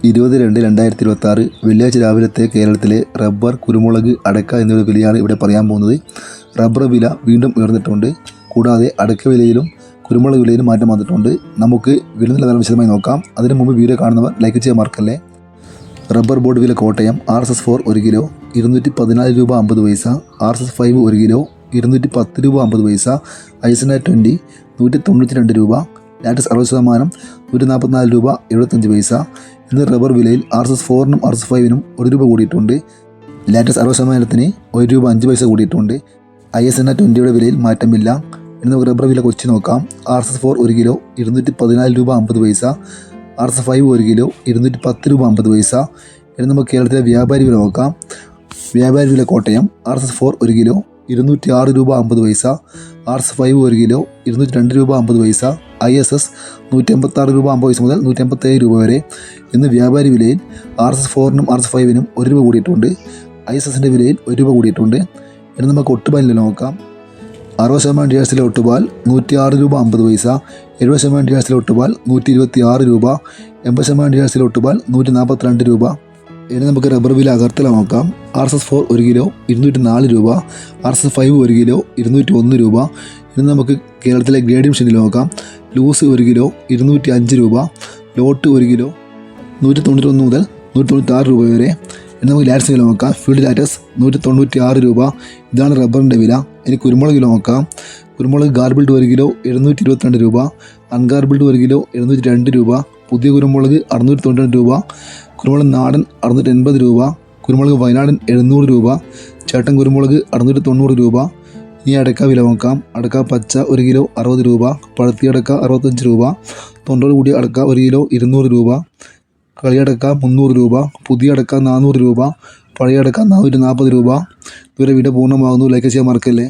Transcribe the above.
20/2/2026 വെള്ളിയാഴ്ച രാവിലത്തെ കേരളത്തിലെ റബ്ബർ, കുരുമുളക്, അടയ്ക്ക എന്നിവയുടെ വിലയാണ് ഇവിടെ പറയാൻ പോകുന്നത്. റബ്ബർ വില വീണ്ടും ഉയർന്നിട്ടുണ്ട്. കൂടാതെ അടയ്ക്ക വിലയിലും കുരുമുളക് വിലയിലും മാറ്റം വന്നിട്ടുണ്ട്. നമുക്ക് വില നിലവാരം വിശദമായി നോക്കാം. അതിനു മുമ്പ് വീഡിയോ കാണുന്നവർ ലൈക്ക് ചെയ്യാൻ മറക്കല്ലേ. റബ്ബർ ബോർഡ് വില കോട്ടയം RSS-4 1 കിലോ 214 രൂപ 50 പൈസ, RSS-5 1 കിലോ 210 രൂപ 50 പൈസ, ISNA20 192 രൂപ, ലാറ്റസ് 60% 144 രൂപ 75 പൈസ. ഇന്ന് റബ്ബർ വിലയിൽ RSS-4നും RSS-5നും 1 രൂപ കൂടിയിട്ടുണ്ട്. ലാറ്റസ് 60%-ന് 1 രൂപ 5 പൈസ കൂടിയിട്ടുണ്ട്. ISNA20യുടെ വിലയിൽ മാറ്റമില്ല. ഇന്ന് നമുക്ക് റബ്ബർ വില കൊച്ചി നോക്കാം. RSS-4 1 കിലോ 214 രൂപ 50 പൈസ, RSS-5 1 കിലോ 210 രൂപ 50 പൈസ. ഇനി നമുക്ക് കേരളത്തിലെ വ്യാപാരി വില നോക്കാം. വ്യാപാരി വില കോട്ടയം RSS-4 1 കിലോ 206 രൂപ 50 പൈസ, RSS-5 1 കിലോ 202 രൂപ 50 പൈസ, ISS 156 രൂപ 50 പൈസ മുതൽ 157 രൂപ വരെ. ഇന്ന് വ്യാപാരി വിലയിൽ RSS-4നും RSS-5നും 1 രൂപ കൂടിയിട്ടുണ്ട്. ISSൻ്റെ വിലയിൽ 1 രൂപ കൂടിയിട്ടുണ്ട്. ഇനി നമുക്ക് ഒട്ടുപാലിൽ നോക്കാം. 60% DRSലെ ഒട്ടുപാൽ 106 രൂപ 50 പൈസ, 70% DRSലെ ഒട്ടുപാൽ 126 രൂപ, 80% DRSലെ ഒട്ടുപാൽ 142 രൂപ. ഇനി നമുക്ക് റബ്ബർ വില അകർത്തല നോക്കാം. RSS-4 1 കിലോ 204 രൂപ, RSS-5 1 കിലോ 201 രൂപ. ഇനി നമുക്ക് കേരളത്തിലെ ഗ്രേഡിംഗ് മെഷീനിൽ നോക്കാം. ലൂസ് 1 കിലോ 205 രൂപ, ലോട്ട് 1 കിലോ 191 മുതൽ 196 രൂപ വരെ. ഇനി നമുക്ക് ലാറ്റസ് വില നോക്കാം. ഫീൽഡ് ലാറ്റസ് 196 രൂപ. ഇതാണ് റബ്ബറിൻ്റെ വില. ഇനി കുരുമുളക് വില നോക്കാം. കുരുമുളക് ഗാർബിൾഡ് 1 കിലോ 722 രൂപ, അൺഗാർബിൾഡ് 1 കിലോ 702 രൂപ, പുതിയ കുരുമുളക് 692 രൂപ, കുരുമുളക് നാടൻ 680 രൂപ, കുരുമുളക് വയനാടൻ 700 രൂപ, ചേട്ടൻ കുരുമുളക് 690 രൂപ. ഇനി അടയ്ക്ക വില നോക്കാം. അടയ്ക്ക പച്ച 1 കിലോ 60 രൂപ, പഴുത്തി അടയ്ക്ക 65 രൂപ, തൊണ്ടോട് കൂടിയ അടയ്ക്ക 1 കിലോ 200 രൂപ, കളിയടക്ക 300 രൂപ, പുതിയ അടയ്ക്ക 400 രൂപ, പഴയ അടയ്ക്ക 440 രൂപ. ഇവരുടെ വീഡിയോ പൂർണ്ണമാകുന്നു. ലൈക്ക് ചെയ്യാൻ മറക്കല്ലേ.